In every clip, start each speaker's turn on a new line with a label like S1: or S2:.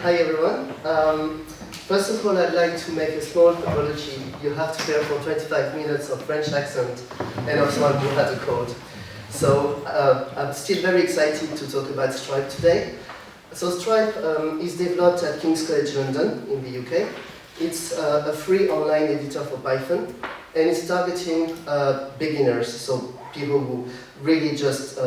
S1: Hi everyone. First of all, I'd like to make a small apology. You have to bear for 25 minutes of French accent and of someone who had a cold. So I'm still very excited to talk about Strype today. So Strype is developed at King's College London in the UK. It's a free online editor for Python, and it's targeting beginners, so people who really just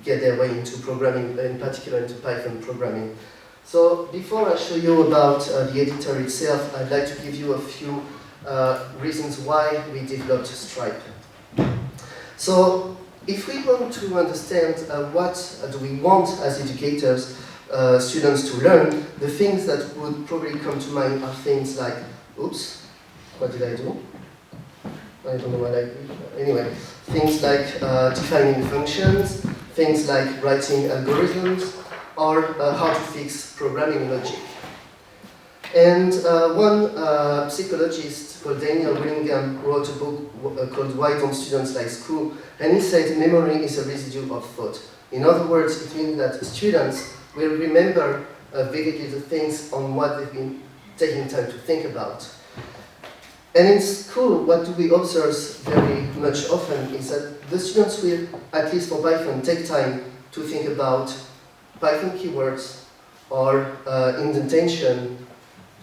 S1: get their way into programming, in particular into Python programming. So before I show you about the editor itself, I'd like to give you a few reasons why we developed Strype. So if we want to understand what do we want as educators, students to learn, the things that would probably come to mind are things like, oops, what did I do? I don't know what I did. Anyway, things like defining functions, things like writing algorithms, or how to fix programming logic. And one psychologist called Daniel Willingham wrote a book called Why Don't Students Like School? And he said memory is a residue of thought. In other words, it means that students will remember vividly the things on what they've been taking time to think about. And in school, what do we observe very much often is that the students will, at least for Python, take time to think about Python keywords, or indentation,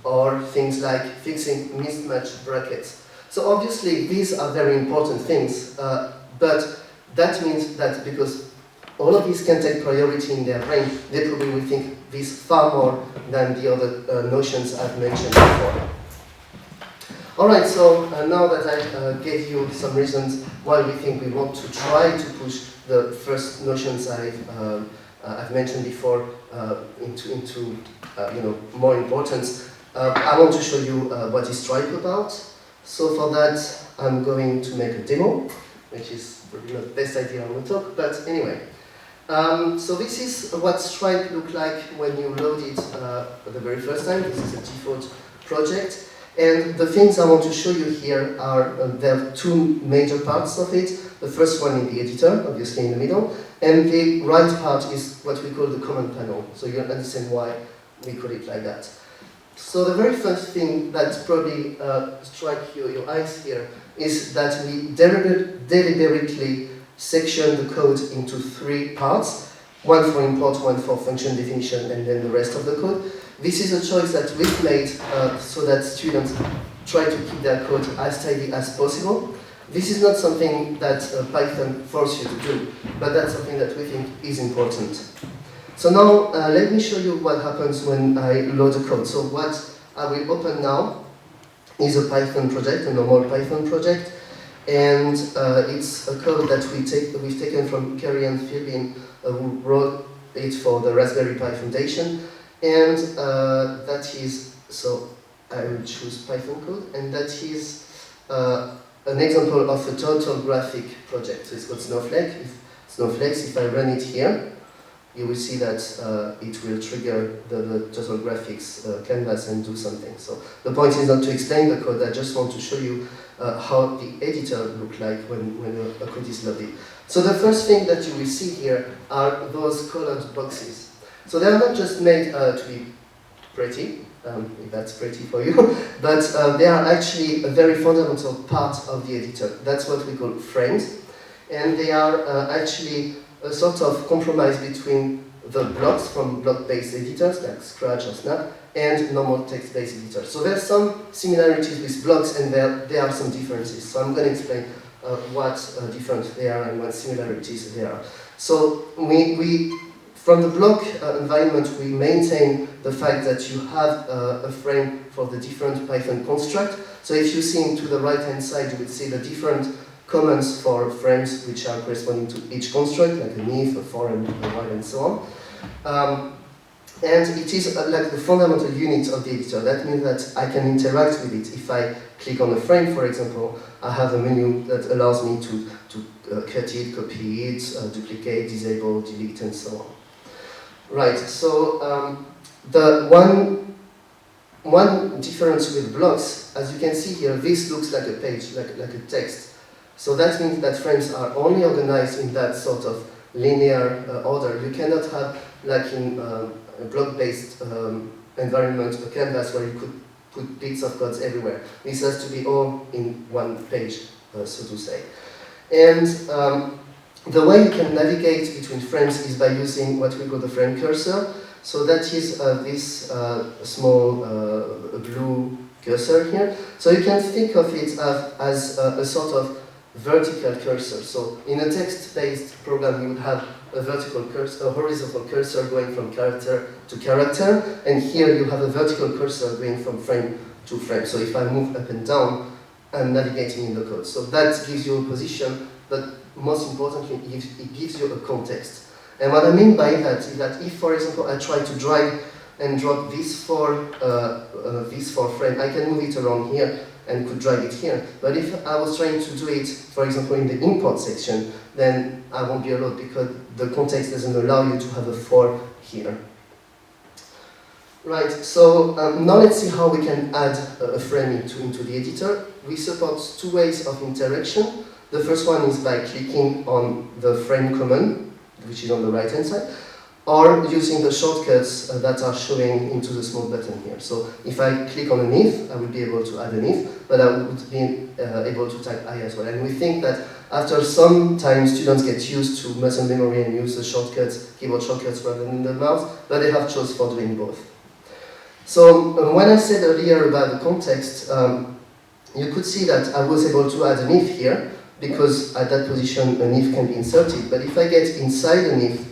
S1: or things like fixing mismatched brackets. So obviously these are very important things, but that means that because all of these can take priority in their brain, they probably will think this far more than the other notions I've mentioned before. Alright, so now that I gave you some reasons why we think we want to try to push the first notions I've mentioned before into more importance, I want to show you what is Strype about. So for that, I'm going to make a demo, which is probably not the best idea on the talk, but anyway. So this is what Strype looked like when you load it for the very first time. This is a default project. And the things I want to show you here are, there are two major parts of it. The first one in the editor, obviously in the middle, and the right part is what we call the command panel. So you'll understand why we call it like that. So the very first thing that probably strike your eyes here is that we deliberately section the code into three parts. One for import, one for function definition, and then the rest of the code. This is a choice that we've made so that students try to keep their code as tidy as possible. This is not something that Python forces you to do, but that's something that we think is important. So now let me show you what happens when I load the code. So what I will open now is a Python project, a normal Python project, and it's a code that we've taken from Kerry and Philbin, who wrote it for the Raspberry Pi Foundation. And that is, so I will choose Python code, and that is an example of a total graphic project. So it's called Snowflakes. If I run it here, you will see that it will trigger the total graphics canvas and do something. So the point is not to explain the code, I just want to show you how the editor looks like when a code is loaded. So the first thing that you will see here are those colored boxes. So they are not just made to be pretty, if that's pretty for you, but they are actually a very fundamental part of the editor. That's what we call frames, and they are actually a sort of compromise between the blocks from block-based editors like Scratch or Snap and normal text-based editors. So there's some similarities with blocks, and there are some differences. So I'm going to explain what difference they are and what similarities there are. So from the block environment, we maintain the fact that you have a frame for the different Python construct. So if you see to the right-hand side, you will see the different commands for frames which are corresponding to each construct, like an if, a for, and a while, and so on. And it is like the fundamental unit of the editor. That means that I can interact with it. If I click on a frame, for example, I have a menu that allows me to cut it, copy it, duplicate, disable, delete, and so on. Right, so the one difference with blocks, as you can see here, this looks like a page, like a text. So that means that frames are only organized in that sort of linear order. You cannot have, like in block-based environment, a canvas where you could put bits of codes everywhere. This has to be all in one page, so to say. And the way you can navigate between frames is by using what we call the frame cursor. So that is this small blue cursor here. So you can think of it as a sort of vertical cursor. So in a text-based program, you would have a vertical cursor, a horizontal cursor going from character to character, and here you have a vertical cursor going from frame to frame. So if I move up and down, I'm navigating in the code. So that gives you a position, but most importantly, it gives you a context. And what I mean by that is that if, for example, I try to drag and drop this for frame, I can move it around here and could drag it here. But if I was trying to do it, for example, in the import section, then I won't be allowed because the context doesn't allow you to have a for here. Right, so now let's see how we can add a frame into the editor. We support two ways of interaction. The first one is by clicking on the frame command, which is on the right hand side, or using the shortcuts that are showing into the small button here. So if I click on an if, I will be able to add an if, but I would be able to type I as well. And we think that after some time students get used to muscle memory and use the shortcuts, keyboard shortcuts rather than the mouse, but they have choice for doing both. So when I said earlier about the context, you could see that I was able to add an if here, because at that position an if can be inserted. But if I get inside an if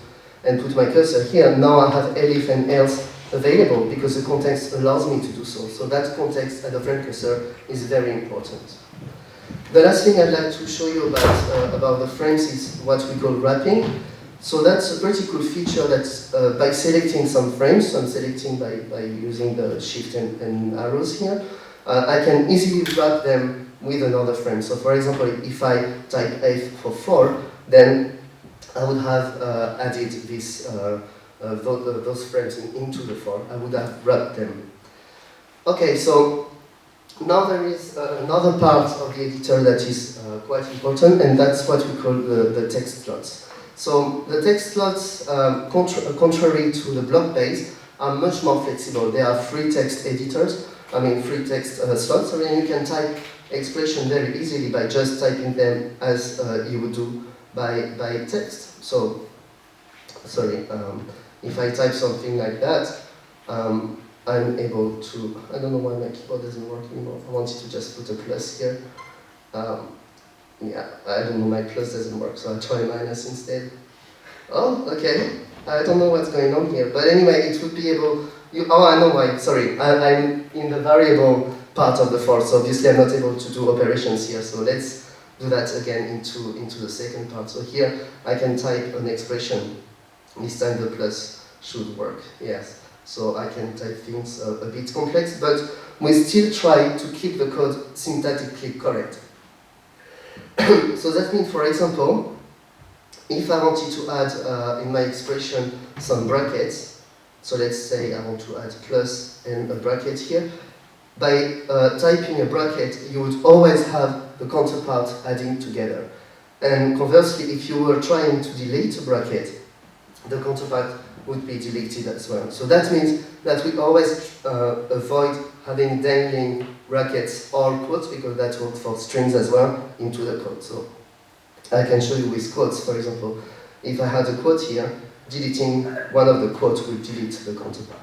S1: and put my cursor here, now I have elif and else available because the context allows me to do so. So that context at the frame cursor is very important. The last thing I'd like to show you about the frames is what we call wrapping. So that's a pretty cool feature that by selecting some frames, so I'm selecting by using the shift and arrows here, I can easily wrap them with another frame. So for example, if I type F for 4, then I would have added this, those frames into the 4. I would have wrapped them. Okay, so now there is another part of the editor that is quite important, and that's what we call the text slots. So the text slots, contrary to the block-based, are much more flexible. They are free text editors, free text slots, and you can type expression very easily by just typing them as you would do by text. So, sorry, if I type something like that, I'm able to, I don't know why my keyboard doesn't work anymore. I wanted to just put a plus here. Yeah, I don't know, my plus doesn't work, so I'll try minus instead. Oh, okay. I don't know what's going on here, but anyway, it would be able, I know why, sorry. I'm in the variable part of the for, so obviously I'm not able to do operations here, so let's do that again into the second part. So here, I can type an expression. This time the plus should work, yes. So I can type things a bit complex, but we still try to keep the code syntactically correct. So that means, for example, if I wanted to add in my expression some brackets, so let's say I want to add plus and a bracket here, by typing a bracket, you would always have the counterpart adding together. And conversely, if you were trying to delete a bracket, the counterpart would be deleted as well. So that means that we always avoid having dangling brackets or quotes, because that works for strings as well, into the code. So I can show you with quotes, for example. If I had a quote here, deleting one of the quotes will delete the counterpart.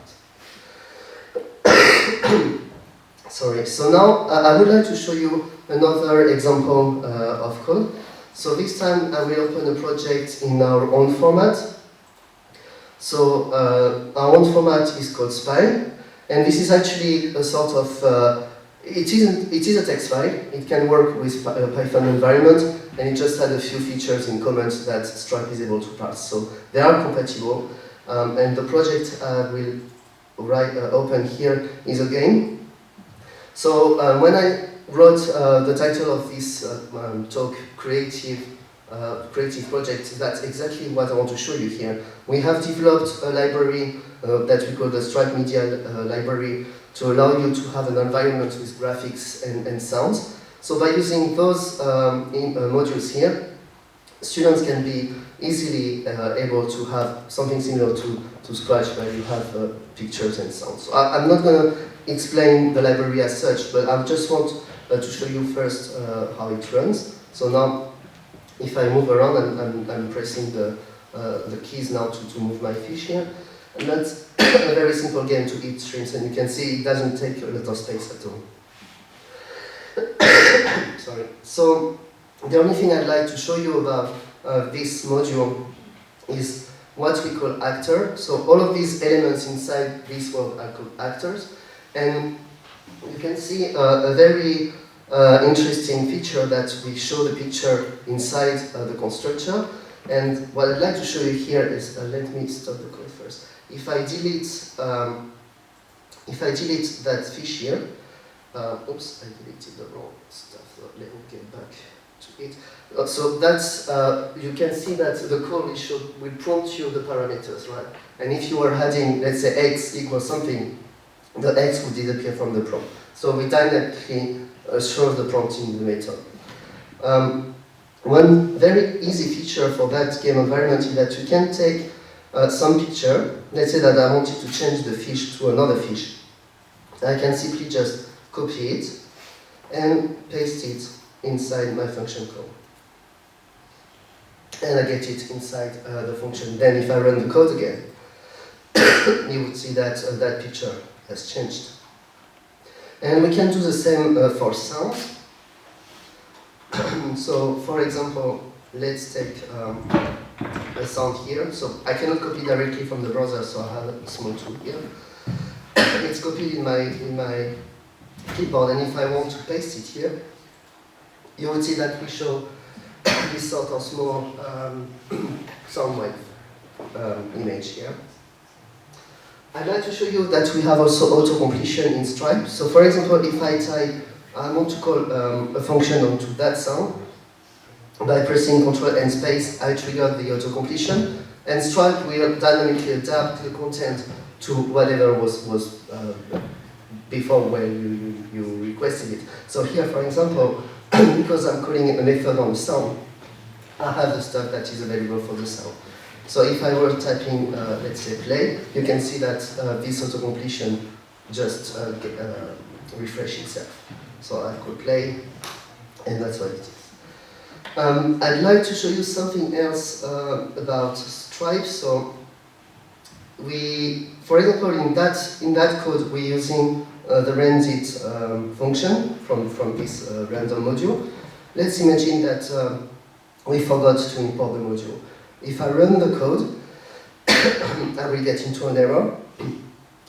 S1: Sorry, so now I would like to show you another example of code. So this time I will open a project in our own format. So our own format is called SPY, and this is actually a sort of, it is a text file. It can work with a Python environment, and it just had a few features in common that Strype is able to parse. So they are compatible, and the project I will open here is a game. So when I wrote the title of this talk, Creative Project, that's exactly what I want to show you here. We have developed a library that we call the Strype Media Library to allow you to have an environment with graphics and sounds. So by using those modules here, students can be easily able to have something similar to Scratch, where you have pictures and sounds. So I'm not going to explain the library as such, but I just want to show you first how it runs. So now, if I move around, I'm pressing the keys now to move my fish here. And that's a very simple game to eat shrimps, and you can see it doesn't take a lot of space at all. Sorry. So the only thing I'd like to show you about this module is what we call actor. So all of these elements inside this world are called actors, and you can see a very interesting feature that we show the picture inside the constructor. And what I'd like to show you here is, let me stop the code first. If I delete that fish here, oops, I deleted the wrong stuff. So let me get back to it. So that's you can see that the code will prompt you the parameters, right? And if you are adding, let's say x equals something, the x would disappear from the prompt. So we dynamically show the prompt in the method. One very easy feature for that game environment is that you can take some picture. Let's say that I wanted to change the fish to another fish. I can simply just copy it and paste it inside my function call. And I get it inside the function. Then if I run the code again, you would see that that picture has changed. And we can do the same for sound. So, for example, let's take a sound here. So I cannot copy directly from the browser, so I have a small tool here. It's copied in my keyboard, and if I want to paste it here, you will see that we show this sort of small sound wave image here. I'd like to show you that we have also auto-completion in Strype. So for example, if I type, I want to call a function onto that sound, by pressing Ctrl and space, I trigger the auto-completion, and Strype will dynamically adapt the content to whatever was before where you requested it. So here, for example, because I'm calling a method on the sound, I have the stuff that is available for the sound. So if I were typing, let's say, play, you can see that this auto-completion just refresh itself. So I could play, and that's what it is. I'd like to show you something else about Strype. So for example, in that code, we're using the rendit function from this random module. Let's imagine that we forgot to import the module. If I run the code, I will get into an error,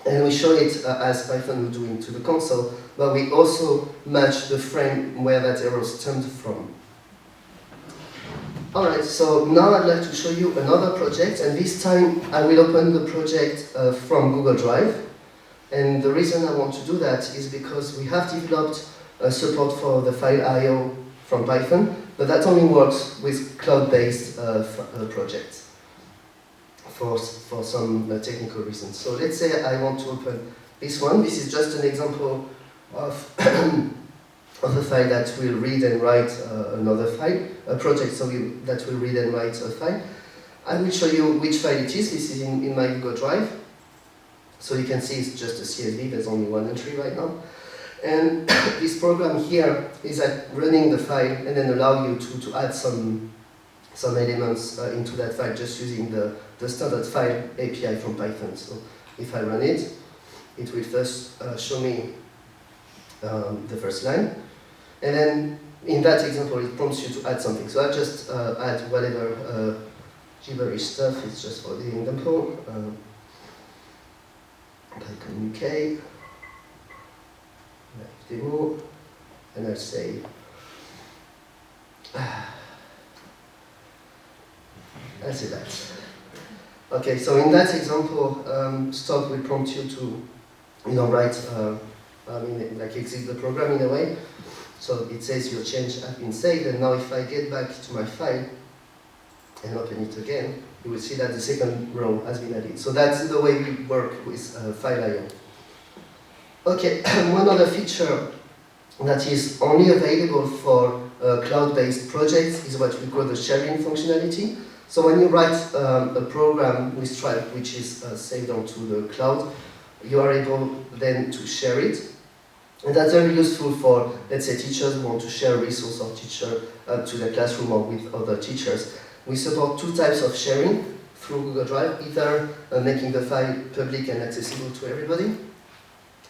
S1: and we show it as Python would do into the console, but we also match the frame where that error stemmed from. Alright, so now I'd like to show you another project, and this time I will open the project from Google Drive. And the reason I want to do that is because we have developed support for the file I/O from Python, but that only works with cloud-based projects for some technical reasons. So let's say I want to open this one. This is just an example of of a file that will read and write another file, a project that will read and write a file. I will show you which file it is. This is in my Google Drive. So you can see it's just a CSV, there's only one entry right now. And this program here is running the file and then allow you to add some elements into that file just using the standard file API from Python. So if I run it, it will first show me the first line. And then in that example, it prompts you to add something. So I just add whatever gibberish stuff, it's just for the example. PYCON UK, live demo, and I'll say, that. Okay, so in that example, stop will prompt you to, write, like exit the program in a way. So it says your change has been saved, and now if I get back to my file and open it again, you will see that the second row has been added. So that's the way we work with file I/O. Okay, one other feature that is only available for cloud-based projects is what we call the sharing functionality. So when you write a program with Strype which is saved onto the cloud, you are able then to share it. And that's very useful for, let's say, teachers who want to share a resource or teacher to their classroom or with other teachers. We support two types of sharing through Google Drive, either making the file public and accessible to everybody,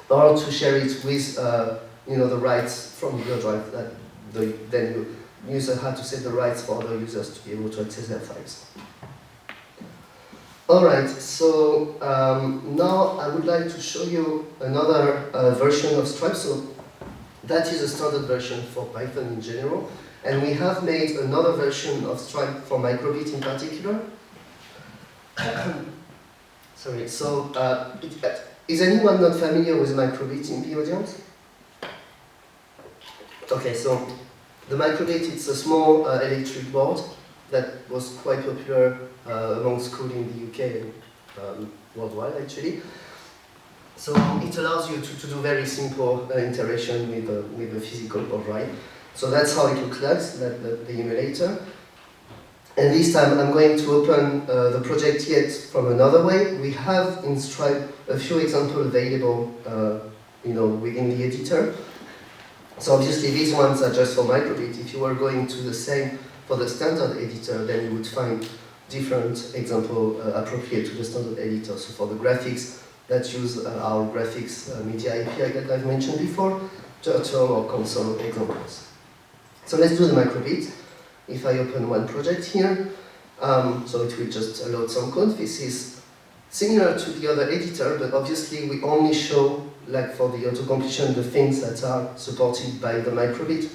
S1: or to share it with the rights from Google Drive that then the user had to set the rights for other users to be able to access their files. Alright, so now I would like to show you another version of Strype. So that is a standard version for Python in general. And we have made another version of Strype for microbit in particular. Sorry, so is anyone not familiar with microbit in the audience? Okay, so the microbit, it's a small electric board that was quite popular among schools in the UK and worldwide actually. So it allows you to do very simple interaction with a physical board, right? So that's how it looks like, the emulator. And this time I'm going to open the project yet from another way. We have in Strype a few examples available within the editor. So obviously these ones are just for microbit. If you were going to the same for the standard editor, then you would find different examples appropriate to the standard editor. So for the graphics that use our graphics media API that I've mentioned before, Turtle or console examples. So let's do the microbit. If I open one project here, so it will just load some code. This is similar to the other editor, but obviously we only show, like for the auto-completion, the things that are supported by the microbit.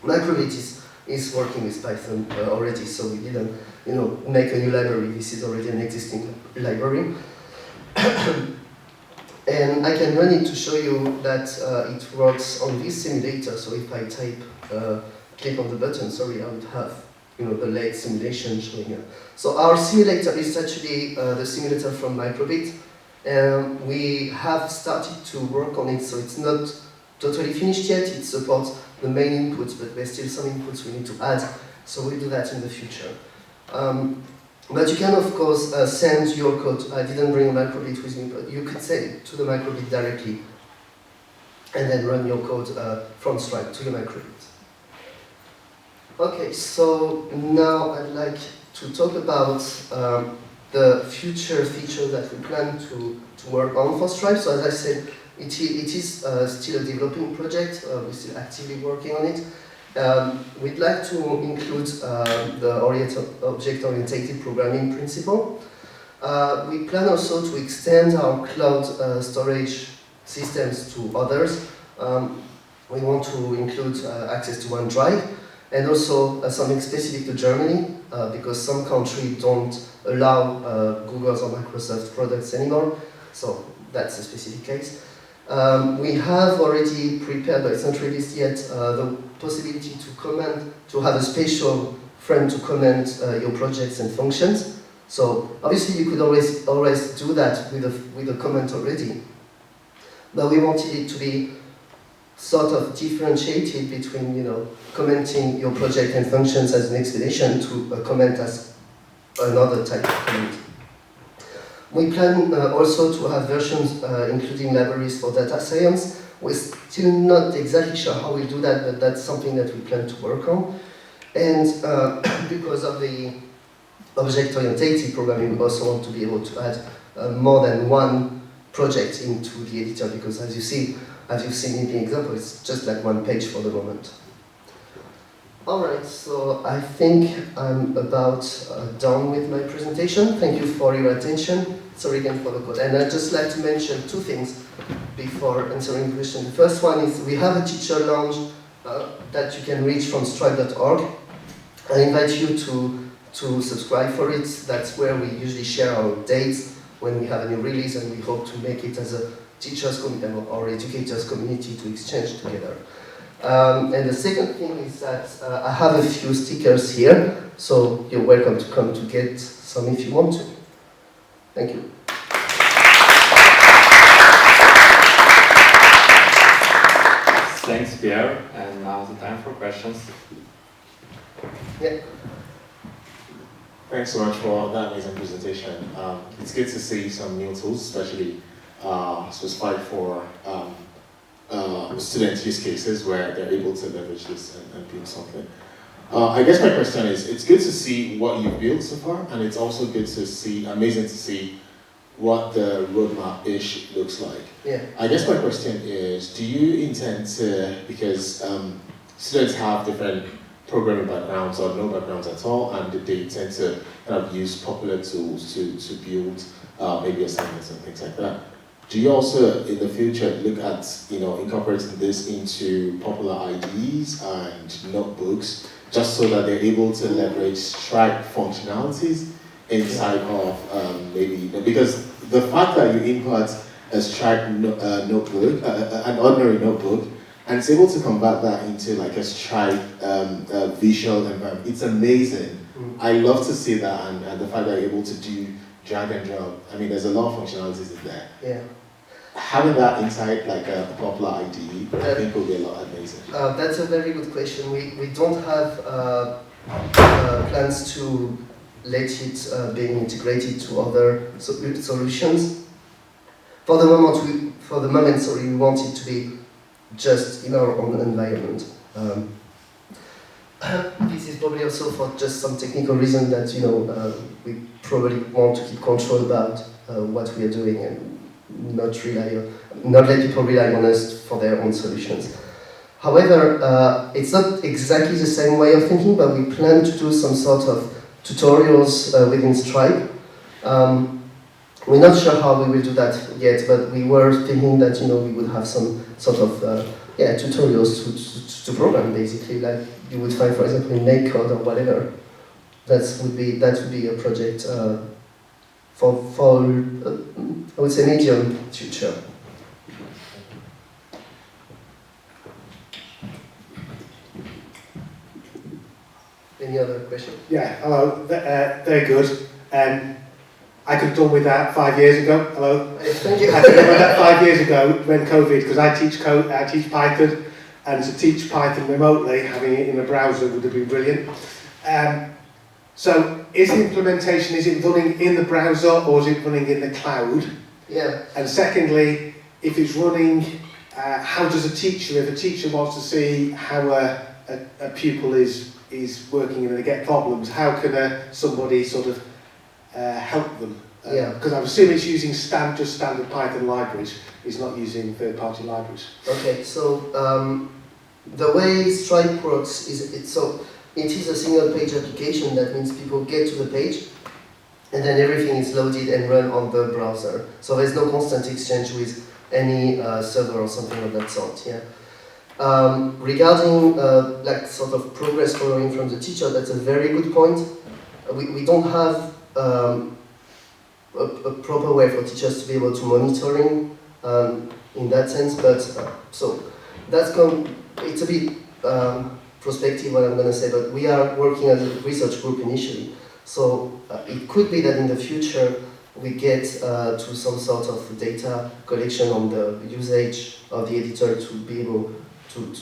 S1: Microbit is working with Python already, so we didn't make a new library. This is already an existing library. And I can run it to show you that it works on this simulator. So if I type, click on the button, sorry, I would have the lathe simulation showing up. So our simulator is actually the simulator from microbit. We have started to work on it, so it's not totally finished yet. It supports the main inputs, but there's still some inputs we need to add, so we'll do that in the future. But you can, of course, send your code. I didn't bring a microbit with me, but you could send it to the microbit directly and then run your code from Strype to your microbit. Okay, so now I'd like to talk about the future features that we plan to work on for Strype. So as I said, it is still a developing project. We're still actively working on it. We'd like to include the object-oriented programming principle. We plan also to extend our cloud storage systems to others. We want to include access to OneDrive, and also something specific to Germany, because some countries don't allow Google's or Microsoft products anymore, so that's a specific case. We have already prepared, but it's not released yet, the possibility to have a special frame to comment your projects and functions. So obviously you could always do that with a comment already, but we wanted it to be sort of differentiated between commenting your project and functions as an explanation to a comment as another type of comment. We plan also to have versions including libraries for data science. We're still not exactly sure how we'll do that, but that's something that we plan to work on. And because of the object-oriented programming, we also want to be able to add more than one project into the editor, because as you've seen in the example, it's just like one page for the moment. Alright, so I think I'm about done with my presentation. Thank you for your attention. Sorry again for the code. And I'd just like to mention two things before answering the question. The first one is we have a teacher lounge that you can reach from Strype.org. I invite you to subscribe for it. That's where we usually share our dates when we have a new release, and we hope to make it as a teachers community or educators community to exchange together. And the second thing is that I have a few stickers here, so you're welcome to come to get some if you want to. Thank you.
S2: Thanks, Pierre. And now's the time for questions.
S1: Yeah.
S3: Thanks so much for that amazing presentation. It's good to see some new tools, especially specified for student use cases where they're able to leverage this and build something. I guess my question is, it's good to see what you've built so far, and it's also good to see, amazing to see what the roadmap-ish looks like.
S1: Yeah.
S3: I guess my question is, do you intend to, because students have different programming backgrounds or no backgrounds at all, and they tend to kind of use popular tools to build maybe assignments and things like that. Do you also, in the future, look at incorporating this into popular IDEs and notebooks, just so that they're able to leverage Strype functionalities inside of maybe, because the fact that you input a Strype notebook, an ordinary notebook, and it's able to convert that into like a Strype visual environment, it's amazing. I love to see that, and the fact that you're able to do drag and drop. I mean, there's a lot of functionalities in there.
S1: Yeah.
S3: Having that inside like a popular IDE, I think will be a lot amazing.
S1: That's a very good question. We don't have plans to let it being integrated to other solutions. For the moment, we want it to be just in our own environment. This is probably also for just some technical reason that we probably want to keep control about what we are doing and not let people rely on us for their own solutions. However, it's not exactly the same way of thinking, but we plan to do some sort of tutorials within Strype. We're not sure how we will do that yet, but we were thinking that we would have some sort of tutorials to program, basically, like you would find, for example, in MakeCode or whatever. That would be a project for I would say medium future. Any other question?
S4: Yeah, hello, very good. I could have done with that 5 years ago. Hello.
S1: Thank you.
S4: I could have done with that 5 years ago when COVID, because I teach Python, and to teach Python remotely, having it in a browser would have been brilliant. So, is the implementation, is it running in the browser or is it running in the cloud?
S1: Yeah.
S4: And secondly, if it's running, how does a teacher, if a teacher wants to see how a pupil is working and they get problems, how can somebody sort of help them? Because I'm assuming it's using just standard Python libraries, it's not using third-party libraries.
S1: Okay, so the way Strype works is it is a single-page application. That means people get to the page, and then everything is loaded and run on the browser. So there's no constant exchange with any server or something of that sort. Yeah. Regarding like sort of progress following from the teacher, that's a very good point. We don't have a proper way for teachers to be able to monitoring in that sense, but so that's it's a bit prospective what I'm going to say, but we are working as a research group initially, so it could be that in the future we get to some sort of data collection on the usage of the editor to be able to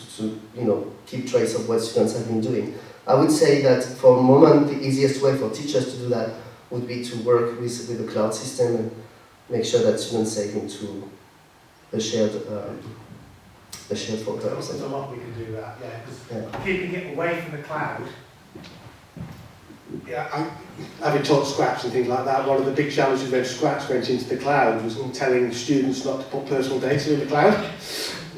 S1: keep trace of what students have been doing. I would say that for the moment the easiest way for teachers to do that would be to work with the cloud system and make sure that students save into a shared folder.
S4: There's a lot we can do that, because keeping it away from the cloud. Having taught Scratch and things like that, one of the big challenges when Scratch went into the cloud was telling students not to put personal data in the cloud.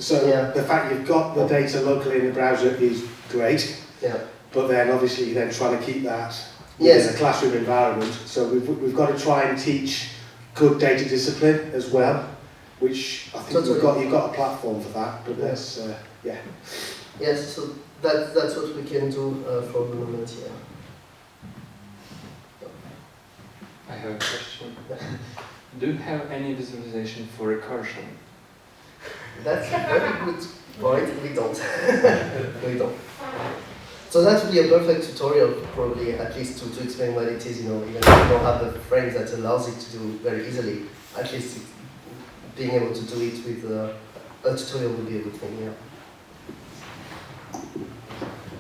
S4: So the fact you've got the data locally in the browser is great.
S1: Yeah.
S4: But then obviously you're then trying to keep that in a classroom environment. So we've got to try and teach good data discipline as well, which I think you've got a platform for that. But that's
S1: Yes, so that's what we can do for the moment. Yeah.
S2: I have a question. Do you have any visualization for recursion?
S1: That's a very good point. We don't. We don't. So that would be a perfect tutorial, probably, at least to explain what it is. Even if you don't have the frames that allows it to do very easily, at least being able to do it with a tutorial would be a good thing. Yeah.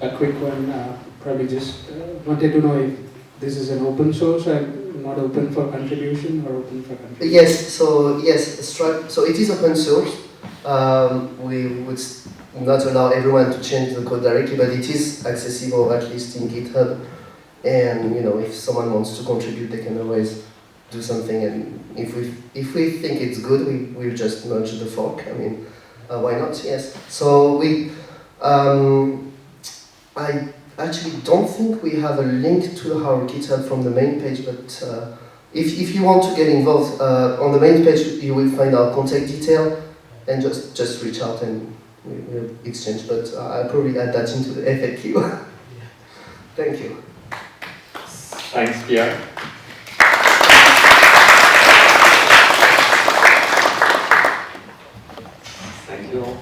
S5: a quick one. Probably just wanted to know if this is an open source and not open for contribution or open for contribution.
S1: Yes, Strype. So it is open source. We would not allow everyone to change the code directly, but it is accessible at least in GitHub. And if someone wants to contribute, they can always do something. And if we think it's good, we'll just merge the fork. I mean, why not? Yes. So I actually don't think we have a link to our GitHub from the main page, but if you want to get involved, on the main page you will find our contact detail, and just reach out and we'll exchange. But I'll probably add that into the FAQ. Thank you.
S2: Thanks, Pierre. Thank you all.